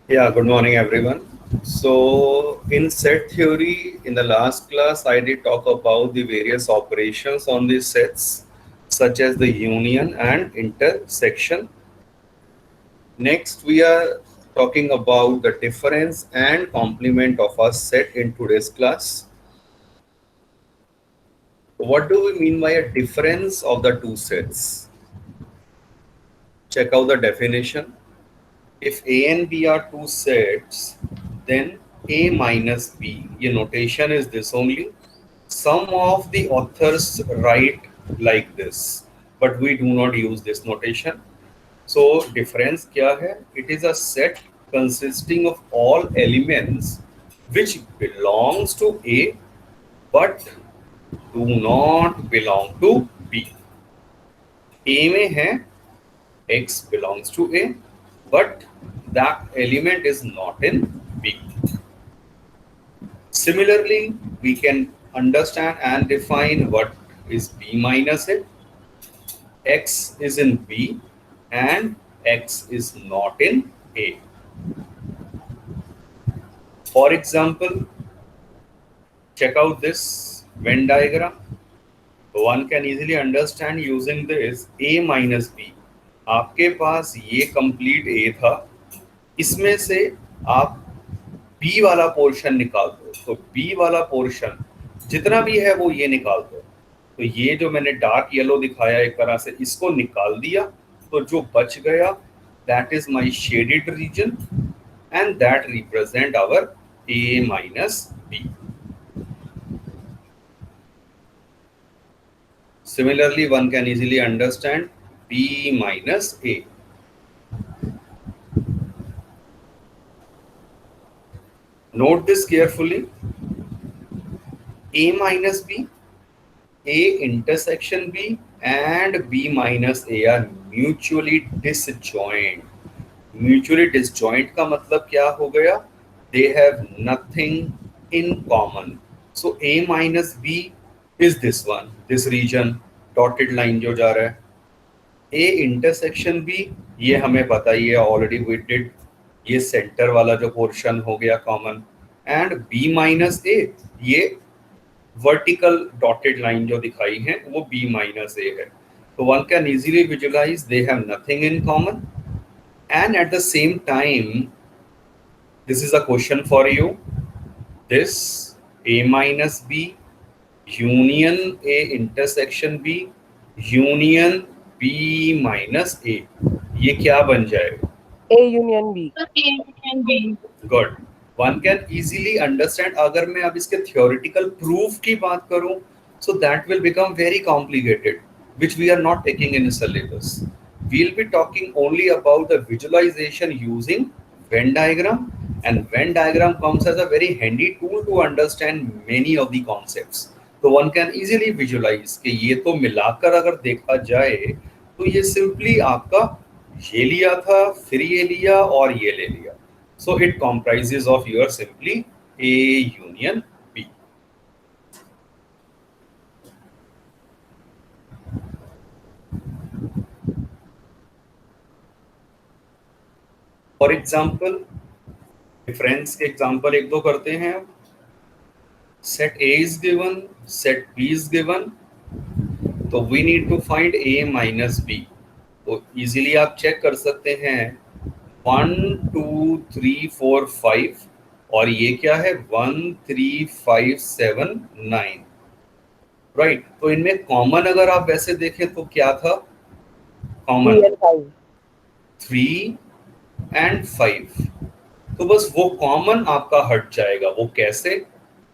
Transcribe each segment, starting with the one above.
Yeah, good morning, everyone. So, in set theory, in the last class, I did talk about the various operations on these sets, such as the union and intersection. Next, we are talking about the difference and complement of a set in today's class. What do we mean by a difference of the two sets? Check out the definition. If A and B are two sets, then A minus B, your notation is this only. Some of the authors write like this, but we do not use this notation. So difference kya hai? It is a set consisting of all elements which belongs to A but do not belong to B. A में है X belongs to A, but that element is not in B. Similarly, we can understand and define what is B minus A. X is in B and X is not in A. For example, check out this Venn diagram. One can easily understand using this A minus B. आपके पास ये complete A था, इसमें से आप B वाला portion निकाल दो, तो बी वाला पोर्शन जितना भी है वो ये निकाल दो। तो ये जो मैंने डार्क येलो दिखाया एक तरह से, इसको निकाल दिया, तो जो बच गया that is my shaded region and that represent our A minus B. Similarly one can easily understand B minus A. Note this carefully. A minus B, A intersection B and B minus A are mutually disjoint. Mutually disjoint का मतलब क्या हो गया? They have nothing in common. So A minus B is this one, this region, dotted line जो जा रहा है. A intersection B, ये हमें पता ही है, already we did. ये सेंटर वाला जो पोर्शन हो गया कॉमन, एंड B माइनस ए, ये वर्टिकल डॉटेड लाइन जो दिखाई है वो B माइनस ए है. तो one can easily visualise they have nothing in common, and at the same time this is a question for you. This A minus B union A intersection B union B minus A, ये क्या बन जाएगा? A union B. Good. One can easily understand. अगर मैं अब इसके theoretical proof की बात करूं, so that will become very complicated, which we are not taking in syllabus. We'll be talking only about the visualization using Venn diagram, and Venn diagram comes as a very handy tool to understand many of the concepts. तो one can easily visualize कि ये तो मिलाकर अगर देखा जाए तो ये सिंपली आपका ये लिया था, फिर ये लिया और ये ले लिया. So it comprises of your simply A union B. For example, difference के example एक दो करते हैं. Set A is given, set B is given, तो we need to find A minus B. तो easily आप check कर सकते हैं 1 2 3 4 5, और ये क्या है 1 3 5 7 9, राइट. तो इनमें कॉमन अगर आप वैसे देखें तो क्या था कॉमन? 3 and 5. 3 एंड 5. तो बस वो कॉमन आपका हट जाएगा. वो कैसे?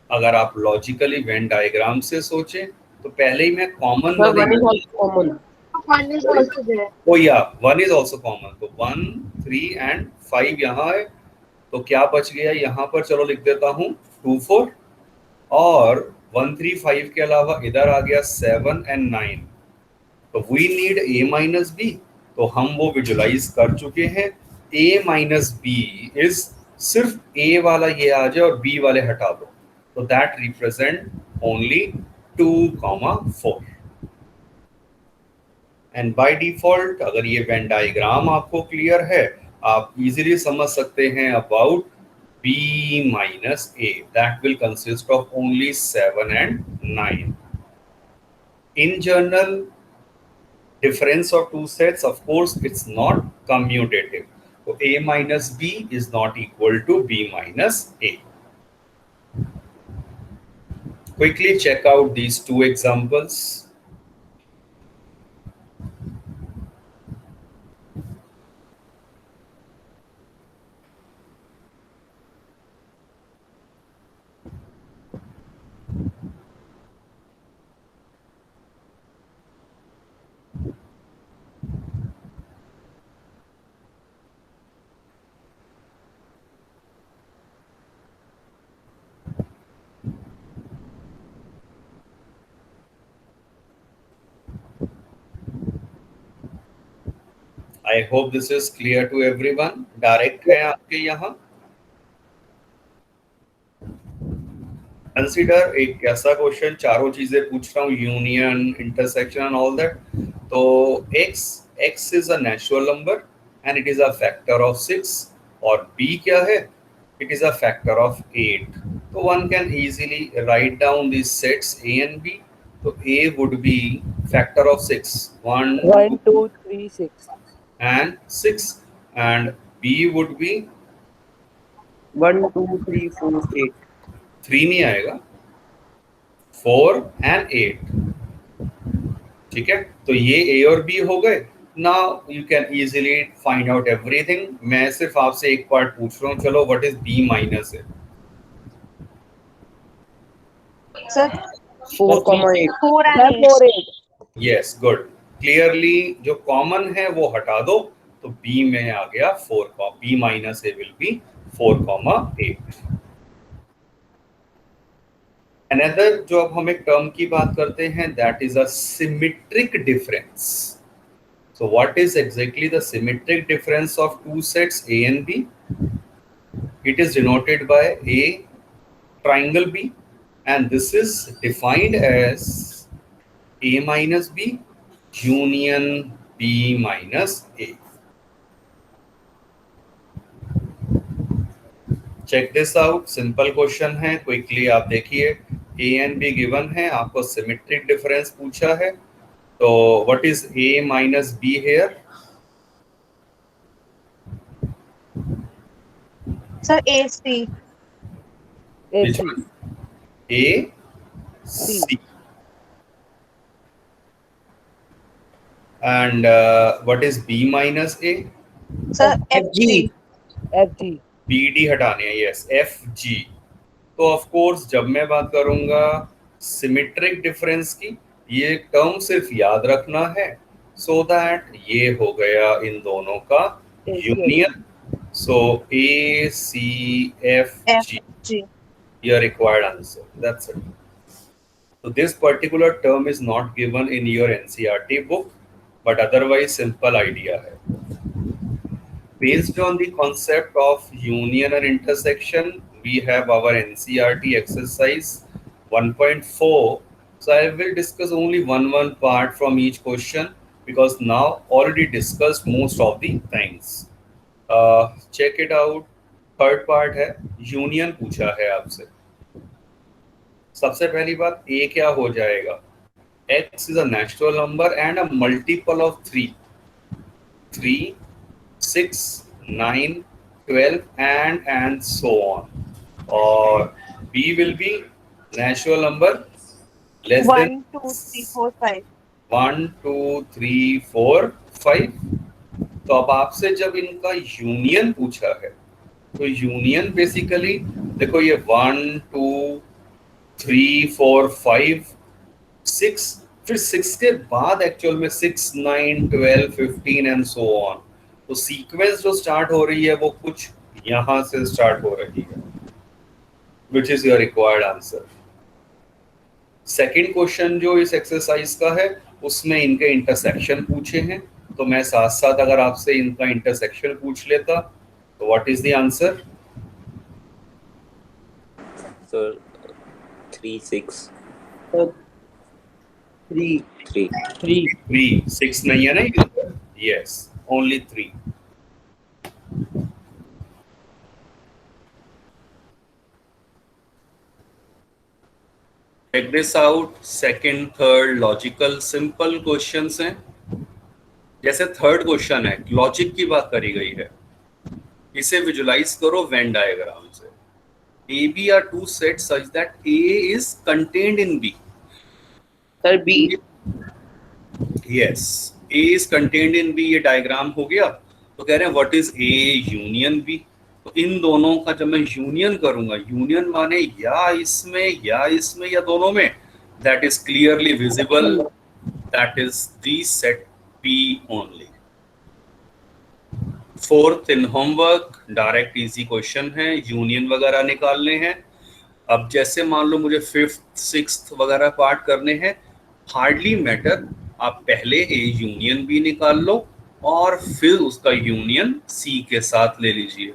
अगर आप लॉजिकली वेन डायग्राम से सोचें तो पहले ही मैं common Sir, one is also common. One is also there. ओ या 1 इज ऑल्सो कॉमन. तो 1 3 एंड 5 यहाँ है, तो क्या बच गया यहाँ पर? चलो लिख देता हूँ 2 4, और 1 3 5 के अलावा इधर आ गया 7 एंड 9. तो we need A minus B, तो हम वो विजुलाइज कर चुके हैं. A माइनस बी इज सिर्फ A वाला ये आ जाए और B वाले हटा दो, तो that represent only 2,4. And by default अगर ये वेन डायग्राम आपको क्लियर है आप इजीली समझ सकते हैं about b minus a that will consist of only 7 and 9. In general, difference of two sets, of course, it's not commutative. So a minus b is not equal to b minus a. Quickly check out these two examples. I hope this is clear to everyone. Direct है आपके यहाँ. Consider एक ऐसा question, चारों चीजें पूछ रहा हूँ, union, intersection and all that. तो x is a natural number and it is a factor of 6 और b क्या है? It is a factor of 8. तो one can easily write down this sets a and b. तो a would be factor of 6, 1 1, 2, 3, 6. and 6, and b would be 1, 2, 3, 4, 8. 3 नहीं आएगा, 4 and 8. ठीक है, तो ये a और b हो गए. Now you can easily find out everything. मैं सिर्फ आपसे एक पार्ट पूछ रहा हूँ. चलो, what is b minus a? Sir, 4,8. 4 and 8. Yes, good. Clearly जो कॉमन है वो हटा दो, तो b में आ गया 4. b minus a will be 4,8. Another जो अब हम एक टर्म की बात करते हैं, that is a symmetric difference. So what is exactly the symmetric difference of two sets a and b? It is denoted by a triangle b, and this is defined as a minus b union b minus a. Check this out. Simple question है, quickly आप देखिए. a and b given है, आपको symmetric difference पूछा है. तो what is a minus b here? Sir, AC. Which AC. one? a c. And what is b minus a? Sir, FG. FG. FG. bd हटाने हैं. Yes, fg. तो of course जब मैं बात करूंगा सिमेट्रिक डिफरेंस की, ये टर्म सिर्फ याद रखना है, सो दैट ये हो गया इन दोनों का union. So a c f g, G. your required answer. That's it. So this particular term is not given in your NCERT book, but otherwise simple idea है. Based on the concept of union and intersection, we have our NCERT exercise 1.4. So I will discuss only one part from each question, because now already discussed most of the things. Check it out. Third part है, union पूछा है आपसे. सबसे पहली बात, a क्या हो जाएगा? x is a natural number and a multiple of 3. 3, 6, 9, 12 and so on. Or b will be natural number less 1, than 2, 3, 4, 5. 1, 2, 3, 4, 5. तो अब आपसे जब इनका यूनियन पूछा है, तो यूनियन बेसिकली देखो, ये 1, 2, 3, 4, 5, 6, फिर 6 के बाद एक्चुअल में 6, 9, 12, 15 एंड सो ऑन. तो सीक्वेंस जो स्टार्ट हो रही है वो कुछ यहां से स्टार्ट हो रही है, which is your required answer. Second question जो इस एक्सरसाइज का है, उसमें इनके इंटरसेक्शन पूछे हैं. तो मैं साथ साथ अगर आपसे इनका इंटरसेक्शन पूछ लेता, तो what is the answer? Sir, 3, 6, 3. 3. 3. 6 नहीं है ना? Yes, only 3. Check this out, second third logical simple questions हैं। जैसे थर्ड क्वेश्चन है, लॉजिक की बात करी गई है, इसे विजुलाइज करो वेन डायग्राम से। A B are two set such that A is contained in B. Sir B. Yes, A is contained in B, ये डायग्राम हो गया। तो कह रहे हैं what is A union B. तो इन दोनों का जब मैं यूनियन करूंगा, यूनियन माने या इसमें या दोनों में, that is clearly visible, that is the set P only. Fourth in homework, direct easy question है, यूनियन वगैरह निकालने हैं। अब जैसे मान लो मुझे फिफ्थ सिक्स्थ वगैरह पार्ट करने हैं, हार्डली मैटर, आप पहले ए यूनियन बी निकाल लो और फिर उसका यूनियन सी के साथ ले लीजिए।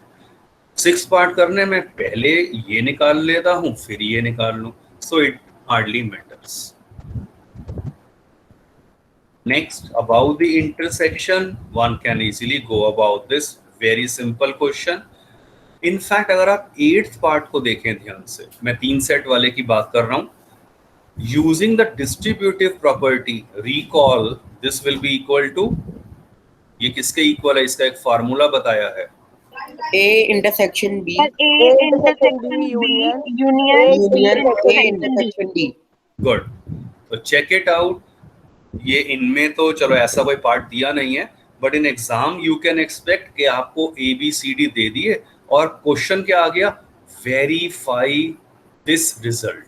सिक्स पार्ट करने में पहले ये निकाल लेता हूं फिर ये निकाल लूं, so it hardly matters. Next, about the intersection, one can easily go about this very simple question. In fact, अगर आप 8th पार्ट को देखें ध्यान से, मैं 3 सेट वाले की बात कर रहा हूं। Using the distributive property, recall this will be equal to, ये किसके इक्वल है, इसका एक फार्मूला बताया है, A intersection B Sir, A intersection B union B intersection D. Good. तो चेक इट आउट। ये इनमें तो चलो ऐसा कोई पार्ट दिया नहीं है, but in exam you can expect कि आपको ए बी सी डी दे दिए और क्वेश्चन क्या आ गया, वेरीफाई दिस रिजल्ट।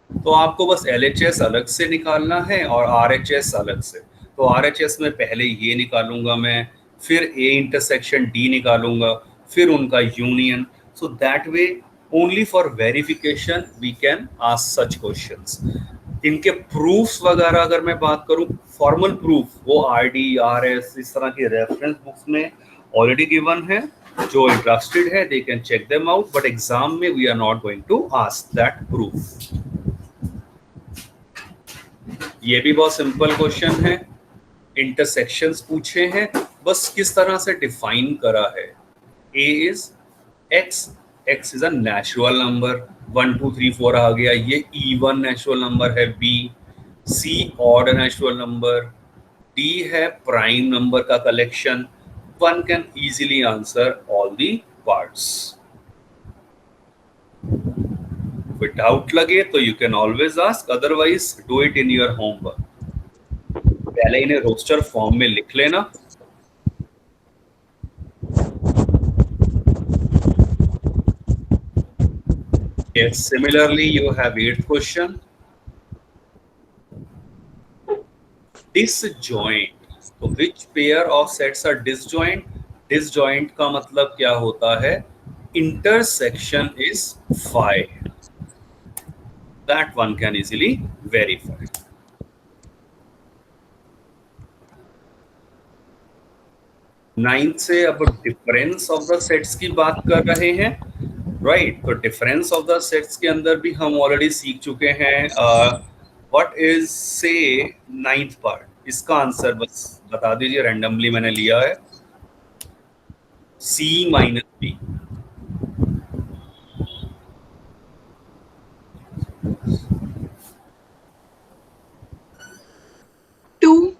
तो आपको बस LHS अलग से निकालना है और RHS अलग से। तो RHS में पहले ये निकालूंगा मैं, फिर A इंटरसेक्शन D निकालूंगा, फिर उनका union. So that way only for verification we can ask such questions. इनके प्रूफ्स वगैरह अगर मैं बात करूं, फॉर्मल प्रूफ वो RD RS इस तरह की रेफरेंस बुक्स में ऑलरेडी गिवन है। जो इंटरेस्टेड है they can check them out, but exam में we are not going to ask that proof. ये भी बहुत सिंपल क्वेश्चन है, इंटरसेक्शंस पूछे हैं, बस किस तरह से डिफाइन करा है। A is X, X is a natural number, 1 2 3 4 आ गया, ये even नेचुरल नंबर है। B, C odd natural number, D है प्राइम नंबर का collection. One can easily answer all the parts. कोई डाउट लगे तो you can always ask, otherwise do it in your homework. पहले इन्हें रोस्टर फॉर्म में लिख लेना। Yes, similarly you have 8th question, disjoint। तो which pair of sets are disjoint? Disjoint का मतलब क्या होता है, intersection is phi, that one can easily verify। Ninth से अब डिफरेंस ऑफ द सेट्स की बात कर रहे हैं, राइट। तो डिफरेंस ऑफ द सेट्स के अंदर भी हम ऑलरेडी सीख चुके हैं। व्हाट इज से नाइन्थ पार्ट, इसका आंसर बस बता दीजिए, रैंडमली मैंने लिया है, C minus B। Two,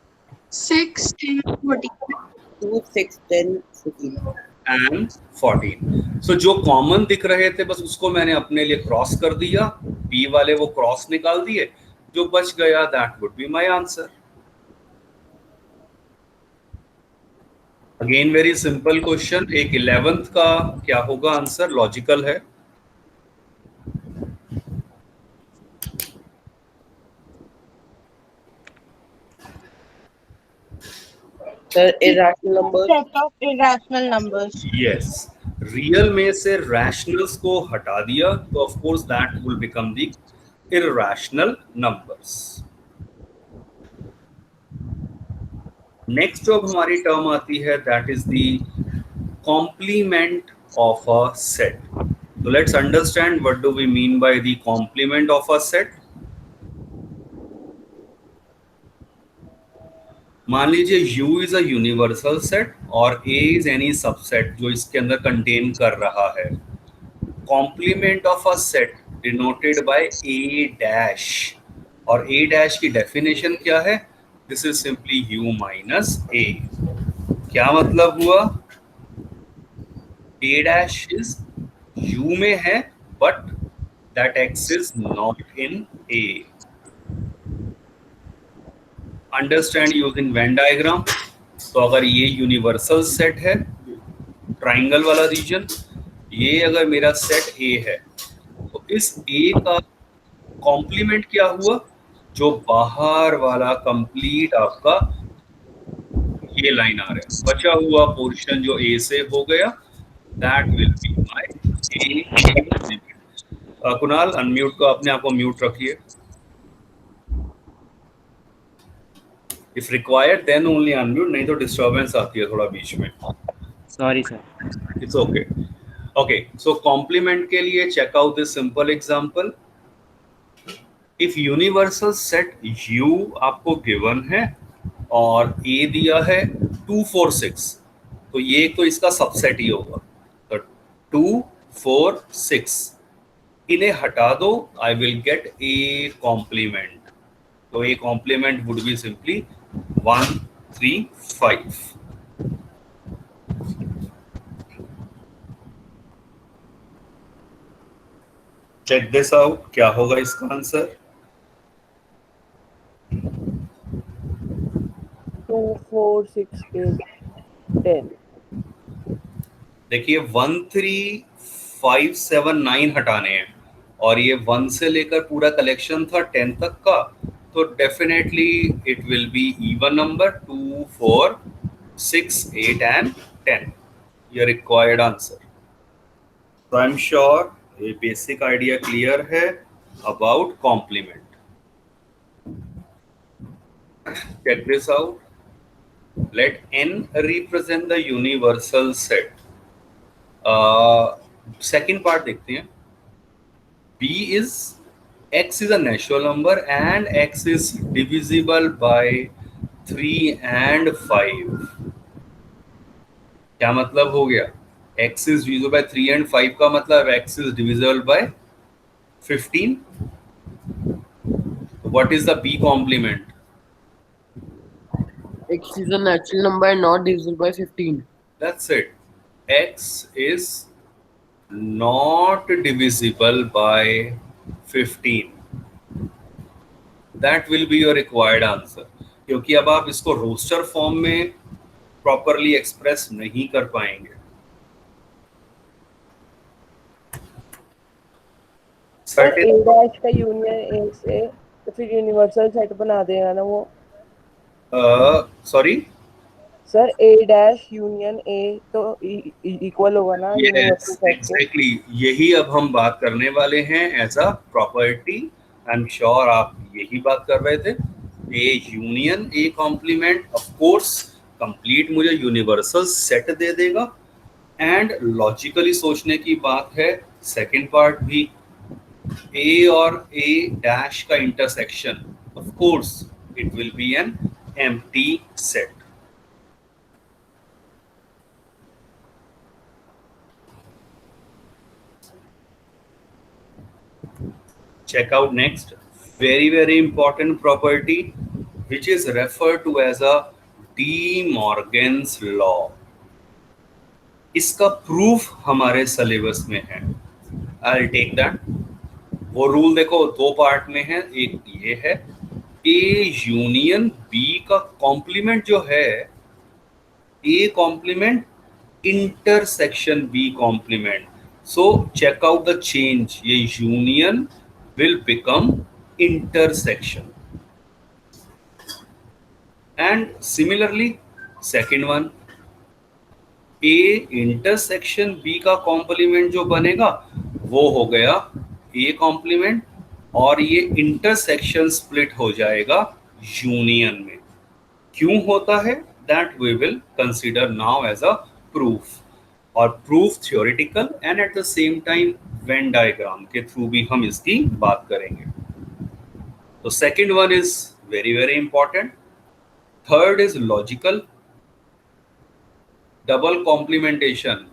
6, 10, 14. 2 6 10 14 and 14। सो जो कॉमन दिख रहे थे बस उसको मैंने अपने लिए क्रॉस कर दिया, बी वाले वो क्रॉस निकाल दिए, जो बच गया that would be my answer. Again very simple question. एक 11th का क्या होगा आंसर, लॉजिकल है। Sir irrational numbers। Set of irrational numbers. Yes, real में से रैशनल्स को हटा दिया तो of course that will become the irrational numbers. Next जो हमारी टर्म आती है that is the complement of a set. तो let's understand what do we mean by the complement of a set. मान लीजिए U is a universal set और A is any subset जो इसके अंदर कंटेन कर रहा है। Complement of a set denoted by A dash, और ए डैश की डेफिनेशन क्या है? This is simply u minus A. क्या मतलब हुआ? a डैश इज u में है but that x is not in a। Understand using Venn diagram. तो अगर ये यूनिवर्सल सेट है, ट्राइंगल वाला रीजन, ये अगर मेरा सेट A है, तो इस A का कॉम्प्लीमेंट क्या हुआ? जो बाहर वाला कंप्लीट आपका ये लाइन आ रहा है, बचा हुआ पोर्शन जो A से हो गया, that will be my A complement. Kunal, unmute को अपने आप को म्यूट रखिए। If required then only unmute, नहीं तो डिस्टर्बेंस आती है थोड़ा बीच में। Sorry sir. It's okay. Okay, so complement के लिए check out this simple example. If universal set U आपको गिवन है और A दिया है 2 4 6, तो ये तो इसका सबसेट ही होगा। तो 2 4 6 इन्हें हटा दो, I will get A complement. तो A complement would be simply 1 3 5। Check this out, क्या होगा इसका आंसर? 2 4 6 8 10। देखिए 1 3 5 7 9 हटाने हैं, और ये 1 से लेकर पूरा कलेक्शन था 10 तक का, तो definitely it will be even number 2 4 6 8 and 10, ये रिक्वायर्ड आंसर। तो आई एम श्योर ये बेसिक आइडिया क्लियर है about complement. Check this out. Let n represent the universal set. Second part देखते हैं। b is x is a natural number and x is divisible by 3 and 5। क्या मतलब हो गया? x is divisible by 3 and 5 का मतलब x is divisible by 15। what is the b complement? X is a natural number not divisible by 15. That's it. X is not divisible by 15. That will be your required answer. क्योंकि अब आप इसको roster form में properly express नहीं कर पाएंगे। Sir A dash का union A से तो फिर यूनिवर्सल सेट बना देगा ना वो? Sorry sir A dash union A तो इक्वल होगा ना यूनिवर्सल सेट के? एग्जैक्टली, यही अब हम बात करने वाले हैं as a property. I am sure आप यही बात कर रहे थे। A union A complement of course complete मुझे यूनिवर्सल सेट दे देगा, एंड लॉजिकली सोचने की बात है सेकंड पार्ट भी, ए और ए डैश का intersection, of course it will B an empty set. Check out next, very important property which is referred to as a De Morgan's law। इसका प्रूफ हमारे syllabus में है। I'll take that। वो rule देखो दो part में है, एक ये है A यूनियन B का कॉम्प्लीमेंट जो है A complement intersection B complement. So check out the change, ये union will become intersection, and similarly second one A intersection B का कॉम्प्लीमेंट जो बनेगा वो हो गया A कॉम्प्लीमेंट, और ये इंटरसेक्शन स्प्लिट हो जाएगा यूनियन में। क्यों होता है that we will consider now as a proof, और proof theoretical and at the same time Venn diagram के थ्रू भी हम इसकी बात करेंगे। तो second one is very important. Third is logical. Double complementation,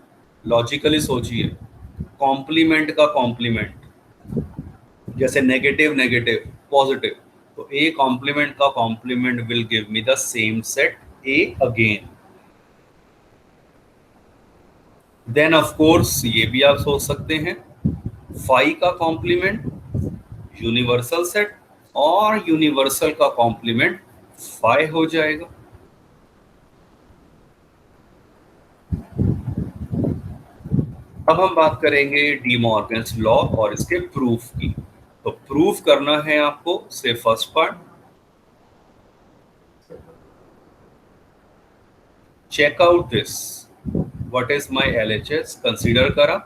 logically सोचिए, कॉम्प्लीमेंट का कॉम्प्लीमेंट जैसे नेगेटिव नेगेटिव पॉजिटिव, तो ए कॉम्प्लीमेंट का complement will give me the same set A again. Then of course ये भी आप सोच सकते हैं फाई का कॉम्प्लीमेंट यूनिवर्सल सेट और यूनिवर्सल का कॉम्प्लीमेंट फाई हो जाएगा। अब हम बात करेंगे डी मॉर्गन्स लॉ और इसके प्रूफ की। तो प्रूफ करना है आपको से first part, check out this what is my LHS, consider करा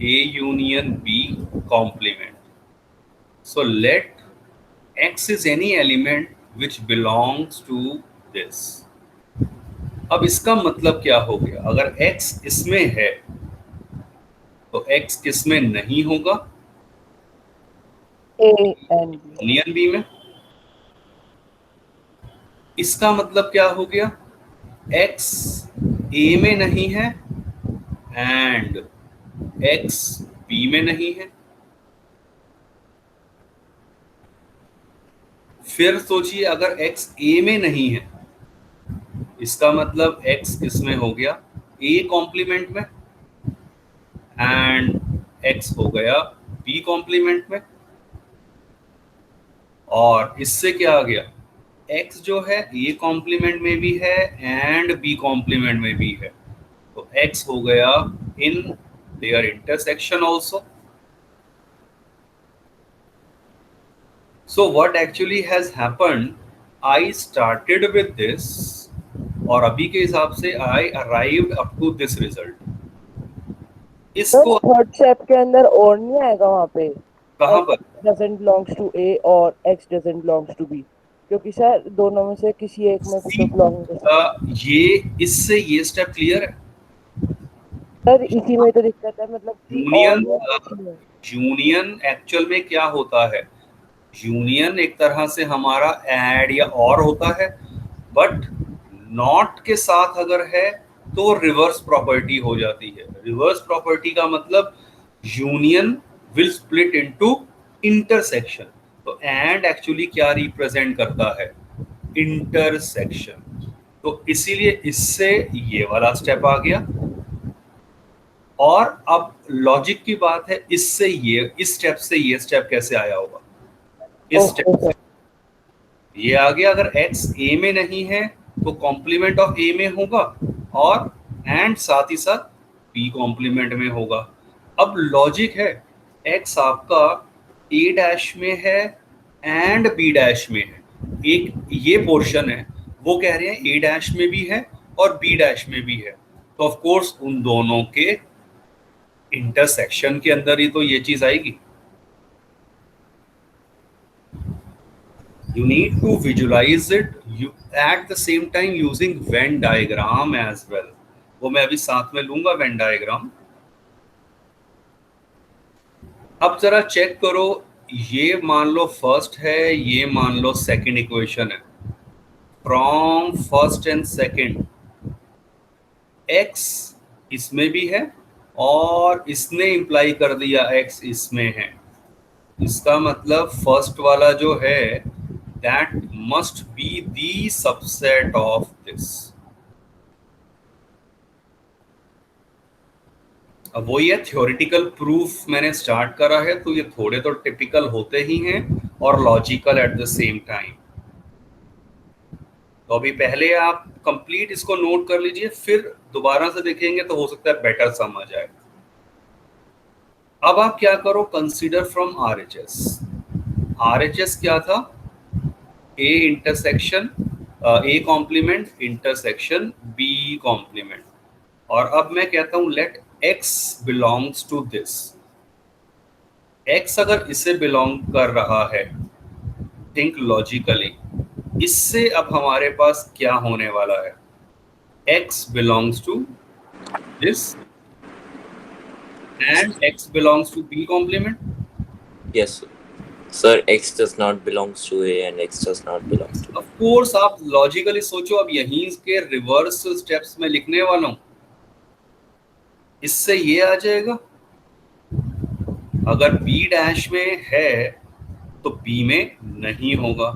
A union B complement. So let X is any element which belongs to this. अब इसका मतलब क्या हो गया, अगर एक्स इसमें है तो एक्स किस में नहीं होगा, A and B। Union B में। इसका मतलब क्या हो गया, एक्स ए में नहीं है एंड एक्स बी में नहीं है। फिर सोचिए अगर एक्स ए में नहीं है, इसका मतलब एक्स किस में हो गया, ए कॉम्प्लीमेंट में एंड एक्स हो गया बी कॉम्प्लीमेंट में। और इससे क्या आ गया, x जो है ए कॉम्प्लीमेंट में भी है एंड बी कॉम्प्लीमेंट में भी है, तो x हो गया in their intersection also. So what actually has happened, I started with this और अभी के हिसाब से I arrived up to this result. इसको थर्ड स्टेप के अंदर और नहीं आएगा वहाँ पे, कहां पर, doesn't belongs to A और X doesn't belongs to B, क्योंकि सर दोनों में से किसी एक में कुछ belong कर सकता है। ये इससे ये स्टेप क्लियर है। सर इसी में तो दिक्कत है, मतलब कि यूनियन और में यूनियन एक्चुअल में क्या होता है, यूनियन एक तरह से हमारा ऐड या और होता है, बट नॉट के साथ अगर है तो रिवर्स प्रॉपर्टी हो जाती है। रिवर्स प्रॉपर्टी का मतलब union will split into intersection. तो एंड एक्चुअली क्या रिप्रेजेंट करता है, इंटरसेक्शन। तो इसीलिए इससे ये वाला स्टेप आ गया। और अब लॉजिक की बात है, इससे ये इस स्टेप से ये स्टेप कैसे आया होगा, इस स्टेप से ये आ गया। अगर x a में नहीं है तो कॉम्प्लीमेंट ऑफ a में होगा और एंड साथ ही साथ b कॉम्प्लीमेंट में होगा। अब लॉजिक है, x आपका a डैश में है एंड b डैश में है, एक ये पोर्शन है, वो कह रहे हैं a डैश में भी है और b डैश में भी है, तो ऑफ कोर्स उन दोनों के इंटरसेक्शन के अंदर ही तो ये चीज आएगी। You need to visualize it you at the same time using Venn diagram as well। वो मैं अभी साथ में लूंगा Venn diagram। अब जरा चेक करो, ये मान लो फर्स्ट है, ये मान लो सेकंड इक्वेशन है। From first and second x इसमें भी है और इसने इंप्लाई कर दिया x इसमें है। इसका मतलब फर्स्ट वाला जो है that must be the subset of this। अब वो ये थ्योरेटिकल प्रूफ मैंने स्टार्ट करा है, तो ये थोड़े तो टिपिकल होते ही हैं और logical eight the same time. तो अभी पहले आप कंप्लीट इसको नोट कर लीजिए, फिर दोबारा से देखेंगे तो हो सकता है बेटर समझ आए। अब आप क्या करो, कंसीडर फ्रॉम RHS। RHS क्या था, A intersection A complement intersection B complement. और अब मैं कहता हूं let X belongs to this. X अगर इसे बिलोंग कर रहा है, थिंक लॉजिकली, इससे अब हमारे पास क्या होने वाला है, X belongs to this and X belongs to B complement? Yes, sir. X does not belongs to A and X does not belongs to B. Of course, आप लॉजिकली सोचो, अब यहीं के रिवर्स स्टेप्स में लिखने वाला हूं, इससे ये आ जाएगा अगर B डैश में है तो B में नहीं होगा।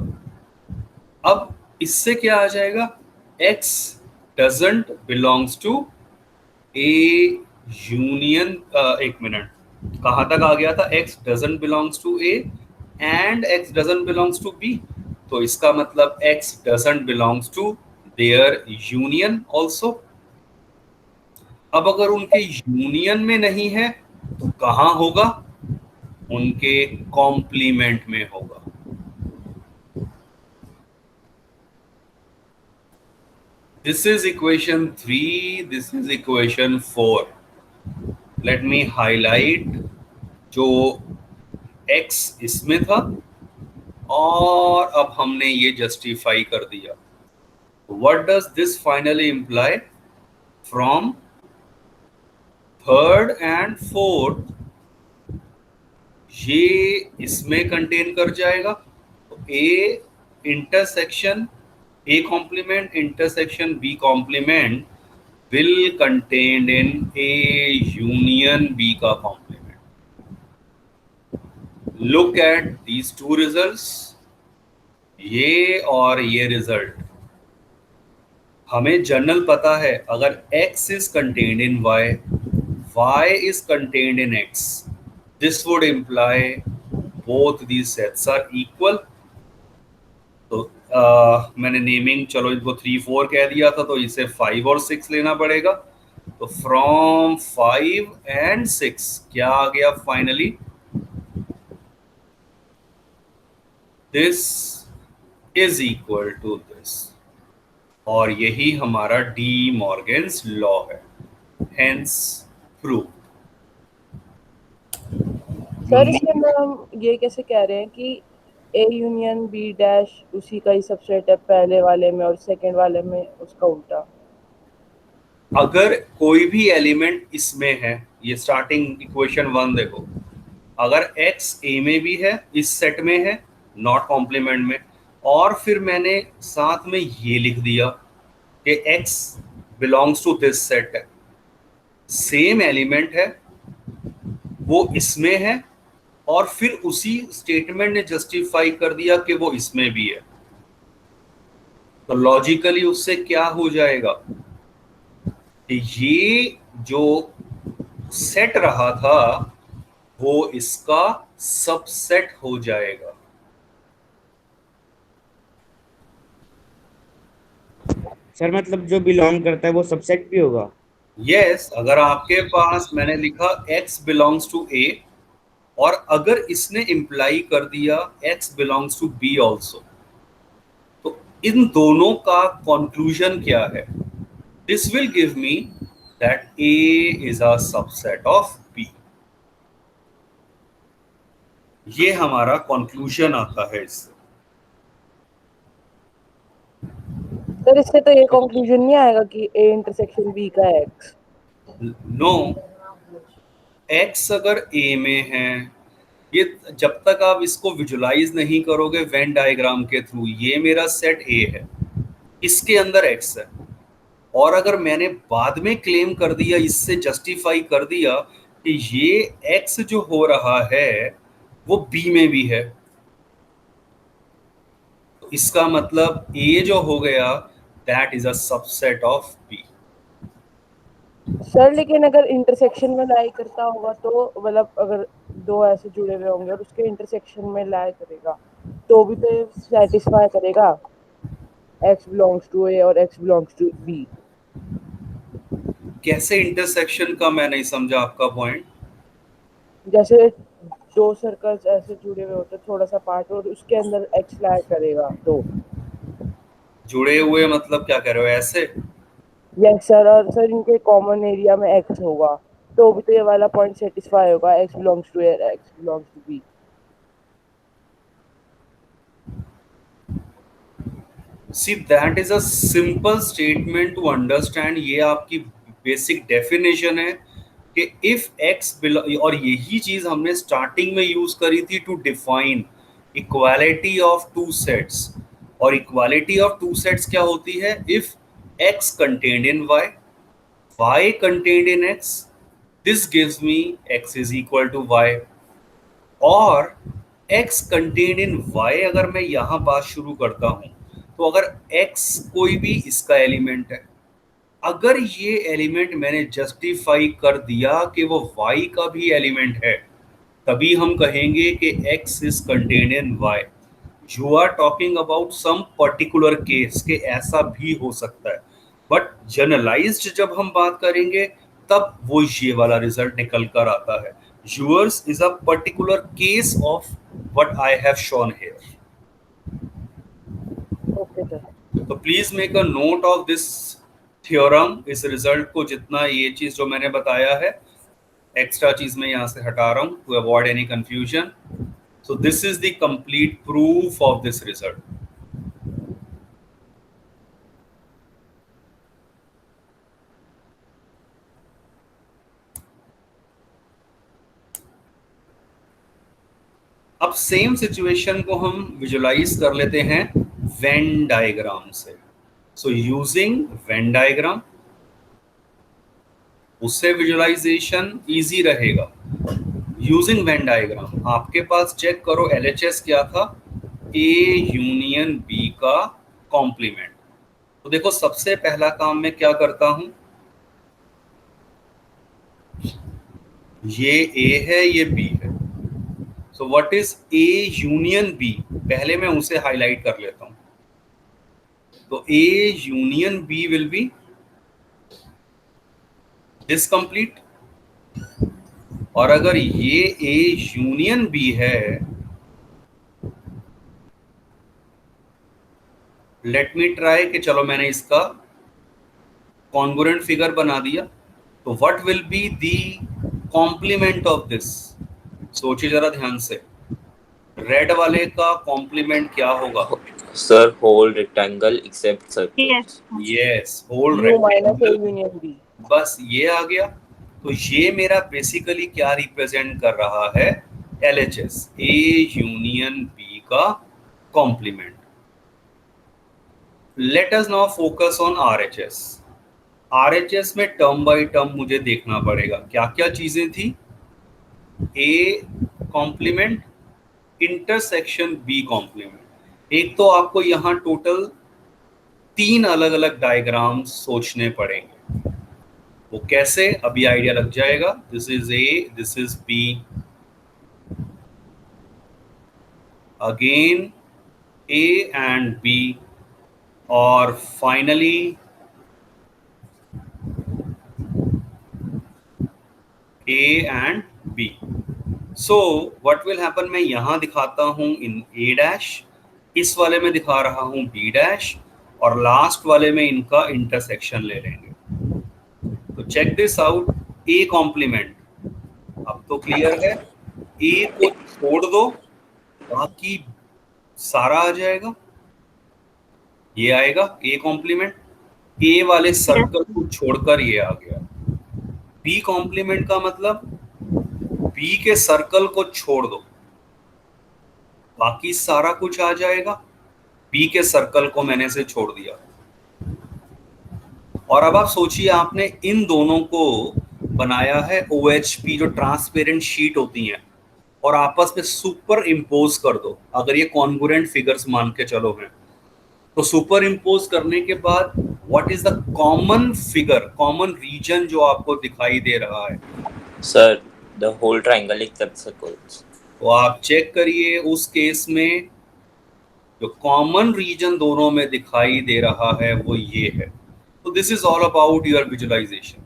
अब इससे क्या आ जाएगा, X doesn't belongs to A union, एक मिनट, कहाँ तक आ गया था, X doesn't belongs to A and X doesn't belongs to B, तो इसका मतलब X doesn't belongs to their union also. अब अगर उनके यूनियन में नहीं है तो कहाँ होगा, उनके कॉम्प्लीमेंट में होगा। This is equation 3, this is equation 4. Let me highlight जो x इसमें था और अब हमने ये जस्टिफाई कर दिया। What does this finally imply? From third and fourth ये इसमें कंटेन कर जाएगा, तो A intersection A complement intersection B complement will contained in A union B का complement. Look at these two results, ये और ये रिजल्ट। हमें जनरल पता है अगर X is contained in Y, Y is contained in X, this would imply both these sets are equal. तो मैंने नेमिंग चलो इनको 3 4 कह दिया था, तो इसे 5 और 6 लेना पड़ेगा। तो फ्रॉम 5 एंड 6 क्या आ गया finally, this is equal to this, और यही हमारा डी मॉर्गन्स लॉ है, हेंस प्रूव। सर इसके अंदर हम ये कैसे कह रहे हैं कि A यूनियन B डैश उसी का ही सबसेट है पहले वाले में और सेकंड वाले में उसका उल्टा? अगर कोई भी एलिमेंट इसमें है, ये स्टार्टिंग इक्वेशन 1 देखो, अगर x A में भी है, इस सेट में है नॉट कॉम्प्लीमेंट में, और फिर मैंने साथ में ये लिख दिया कि x belongs to this set है, सेम एलिमेंट है वो इसमें है, और फिर उसी स्टेटमेंट ने जस्टिफाई कर दिया कि वो इसमें भी है, तो लॉजिकली उससे क्या हो जाएगा कि ये जो सेट रहा था वो इसका सबसेट हो जाएगा। सर मतलब जो बिलोंग करता है वो सबसेट भी होगा? यस, अगर आपके पास मैंने लिखा x बिलोंग्स टू A और अगर इसने इंप्लाई कर दिया x belongs to B also, तो इन दोनों का कंक्लूजन क्या है, this will give me that A is a subset of B। ये हमारा कंक्लूजन आता है इससे। सर इससे तो ये कंक्लूजन नहीं आएगा कि A इंटरसेक्शन B का है X? नो, x अगर A में है, ये जब तक आप इसको विजुलाइज नहीं करोगे वेन डायग्राम के थ्रू, ये मेरा सेट A है, इसके अंदर x है, और अगर मैंने बाद में क्लेम कर दिया, इससे जस्टिफाई कर दिया कि ये x जो हो रहा है वो B में भी है, तो इसका मतलब A जो हो गया that is a subset of B। Sir लेकिन अगर इंटरसेक्शन में लाई करता होगा तो मतलब अगर दो ऐसे जुड़े हुए होंगे और उसके इंटरसेक्शन में लाई करेगा तो भी तो सेटिस्फाई करेगा x बिलोंग्स टू A और x बिलोंग्स टू B। कैसे इंटरसेक्शन का, मैं नहीं समझा आपका पॉइंट। जैसे दो सर्कल्स ऐसे जुड़े हुए होते थोड़ा सा पार्ट और उसके अंदर x लाई करेगा तो जुड़े हुए मतलब क्या कह रहे हो, ऐसे? यस सर, और सर इनके कॉमन एरिया में x होगा तो भी तो ये वाला पॉइंट सेटिस्फाई होगा, x belongs to A x belongs to B। See, that is a simple statement to understand। ये आपकी बेसिक डेफिनेशन है कि इफ x और यही चीज हमने स्टार्टिंग में यूज करी थी to define equality of two sets, और इक्वालिटी ऑफ टू सेट्स क्या होती है, if x contained in y, y contained in x, this gives me x is equal to y, और x कंटेन इन y अगर मैं यहां बात शुरू करता हूं, तो अगर x कोई भी इसका एलिमेंट है, अगर ये एलिमेंट मैंने जस्टिफाई कर दिया कि वो y का भी एलिमेंट है, तभी हम कहेंगे कि x is contained in y. You are talking about some particular case के ऐसा भी हो सकता है, बट जनरलाइज्ड जब हम बात करेंगे तब वो ये वाला रिजल्ट निकल कर आता है. Yours is a particular case of what I have shown here. Okay sir. तो please make a note of this theorem. इस रिजल्ट को जितना ये चीज जो मैंने बताया है, एक्स्ट्रा चीज मैं यहाँ से हटा रहा हूँ to avoid any confusion. So this is the complete proof of this result. अब सेम सिचुएशन को हम विजुलाइज कर लेते हैं वेन डायग्राम से. सो यूजिंग वेन डायग्राम, उससे विजुलाइजेशन इजी रहेगा. यूजिंग वेन डायग्राम आपके पास चेक करो LHS क्या था, A यूनियन B का कॉम्प्लीमेंट. तो देखो सबसे पहला काम मैं क्या करता हूं, ये A है ये B है. So what is A union B, पहले मैं उसे हाईलाइट कर लेता हूं. तो A union B will be this complete. और अगर ये A यूनियन B है, लेट मी ट्राई कि चलो मैंने इसका कॉन्ग्रुएंट फिगर बना दिया. तो what will be the complement of this. सोचिए जरा ध्यान से, रेड वाले का कॉम्प्लीमेंट क्या होगा sir? Whole rectangle except circle. Yes, whole U minus A rectangle. Union B. बस ये आ गया. तो ये मेरा बेसिकली क्या रिप्रेजेंट कर रहा है, LHS A यूनियन B का complement. Let us now focus on RHS. RHS में टर्म बाय टर्म मुझे देखना पड़ेगा क्या क्या चीजें थी. A complement, intersection B complement. एक तो आपको यहाँ टोटल 3 अलग अलग डायग्राम सोचने पड़ेंगे. वो कैसे, अभी आइडिया लग जाएगा. This is A, this is B, again A and B, और finally A and B. So what will happen, मैं यहां दिखाता हूं इन A डैश, इस वाले में दिखा रहा हूं B डैश, और लास्ट वाले में इनका इंटरसेक्शन ले लेंगे. तो check this out. A complement अब तो क्लियर है. A को छोड़ दो, बाकी सारा आ जाएगा. ये आएगा A कॉम्प्लीमेंट. A वाले सर्कल को छोड़कर ये आ गया. B कॉम्प्लीमेंट का मतलब B के सर्कल को छोड़ दो, बाकी सारा कुछ आ जाएगा. B के सर्कल को मैंने से छोड़ दिया. और अब आप सोचिए, आपने इन दोनों को बनाया है OHP, जो ट्रांसपेरेंट शीट होती हैं, और आपस में सुपर इम्पोज कर दो. अगर ये कॉन्ग्रुएंट फिगर्स मान के चलो हैं, तो सुपर इम्पोज करने के बाद what is the common figure, common region जो आपको दिखाई दे रहा है. Sir the whole triangle except circles. तो आप चेक करिए उस केस में जो कॉमन रीजन दोनों में दिखाई दे रहा है वो ये है. तो this is all about your visualisation.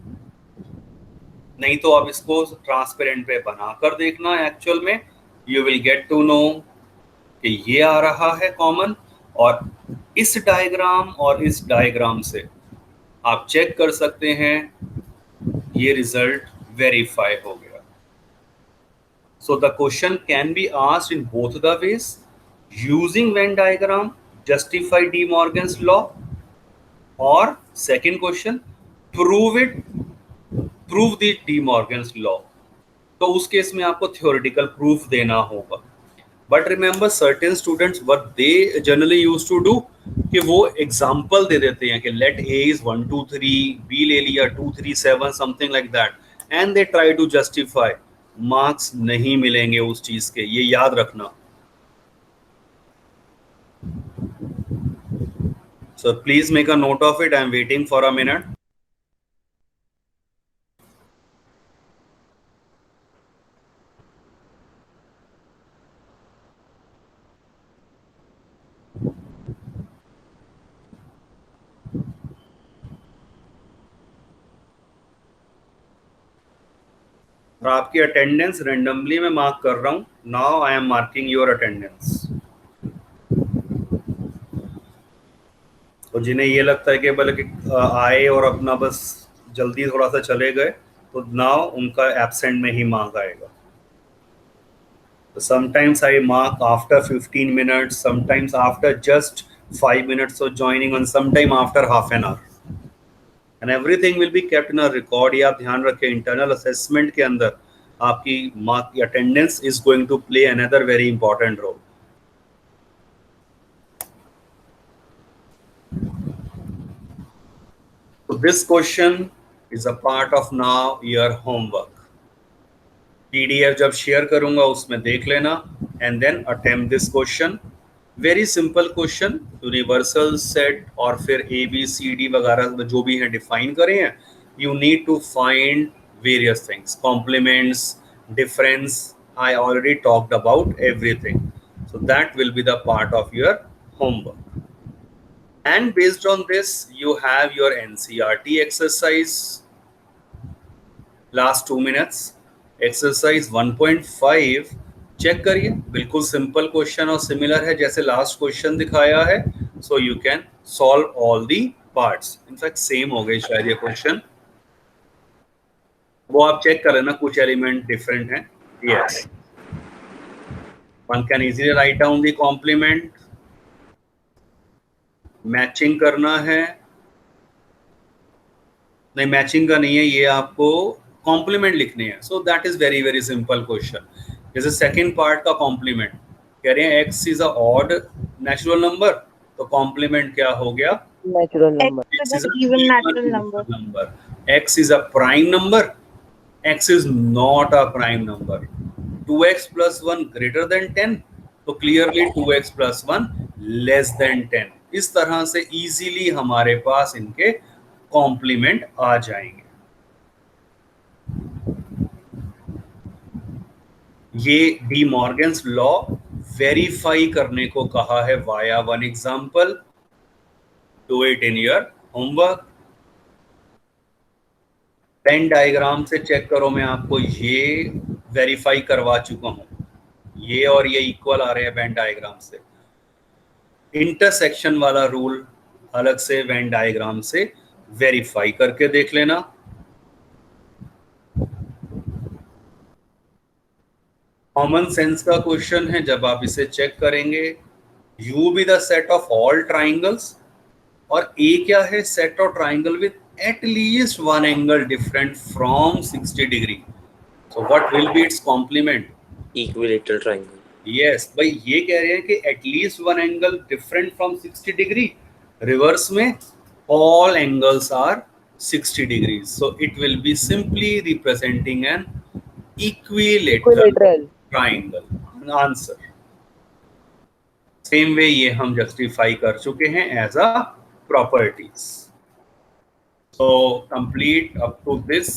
नहीं तो आप इसको ट्रांसपेरेंट पे बनाकर देखना, एक्चुअल में you will get to know कि ये आ रहा है कॉमन. और इस डायग्राम और इस डायग्राम से आप चेक कर सकते हैं ये रिजल्ट वेरीफाई हो गया. So the question can be asked in both the ways. Using Venn diagram, justify De Morgan's law, or second question, prove the De Morgan's law. तो उस केस में आपको theoretical proof देना होगा. But remember, certain students what they generally used to do कि वो example दे देते हैं कि let A is 1 2 3, B ले लिया 2 3 7 something like that, and they try to justify. Marks नहीं मिलेंगे उस चीज के, ये याद रखना। So please make a note of it. I am waiting for a minute. और आपकी अटेंडेंस रेंडमली मैं मार्क कर रहा हूं। Now I am marking your attendance. तो जिन्हें ये लगता है कि बल्कि आए और अपना बस जल्दी थोड़ा सा चले गए, तो नाउ उनका एब्सेंट में ही मार्क आएगा। Sometimes I mark after 15 minutes, sometimes after just 5 minutes of joining, and sometime after half an hour. And everything will be kept in a record. ये आप ध्यान रखें, internal assessment के अंदर आपकी mark attendance is going to play another very important role. So this question is a part of now your homework. PDF जब share करूंगा उसमें देख लेना and then attempt this question. Very simple question. Universal set और फिर ABCD वगैरह जो भी है डिफाइन करे हैं. You need to find various things. Complements, difference. I already talked about everything. So that will be the part of your homework. And based on this, you have your NCERT exercise. Last 2 minutes. Exercise 1.5 check करिए, बिल्कुल simple question और similar है जैसे last question दिखाया है. So you can solve all the parts. In fact same हो गए शायद ये क्वेश्चन, वो आप चेक कर लेना, कुछ एलिमेंट डिफरेंट हैं. Yes, one can easily write down the complement. Matching करना है, नहीं मैचिंग का नहीं है, ये आपको कॉम्प्लीमेंट लिखने हैं. So that is very very simple question. जैसे सेकंड पार्ट का कॉम्प्लीमेंट कह रहे हैं x is a odd natural number, तो कॉम्प्लीमेंट क्या हो गया? Natural number. X is an even natural number. x is a prime number. x is not a prime number. 2x plus 1 greater than 10, तो clearly 2x plus 1 less than 10. इस तरह से easily हमारे पास इनके कॉम्प्लीमेंट आ जाएंगे. ये डी मॉर्गन्स लॉ वेरीफाई करने को कहा है via one example. Do it in your homework. When diagram से चेक करो, मैं आपको ये वेरीफाई करवा चुका हूं. ये और ये इक्वल आ रहे हैं वेन डायग्राम से. इंटरसेक्शन वाला रूल अलग से वेन डायग्राम से वेरीफाई करके देख लेना. कॉमन सेंस का क्वेश्चन है, जब आप इसे चेक करेंगे, U be the set of all triangles, और ए क्या है? Set of triangle with at least one angle different from 60 degree. So what will be its complement? Equilateral triangle. Yes भाई, ये कह रहे हैं कि at least one angle different from 60 degree. Reverse में all angles are 60 degree. So it will be simply representing an equilateral triangle. Answer same way ये हम justify कर चुके हैं as a properties. So complete up to this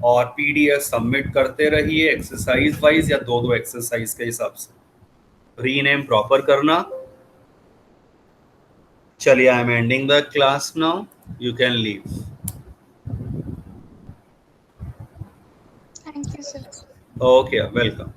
और PDF submit करते रहिए exercise wise या दो एक्सरसाइज के हिसाब से. रीनेम प्रॉपर करना. चलिए, I am ending the class now. You can leave. Thank you, sir. Okay, welcome.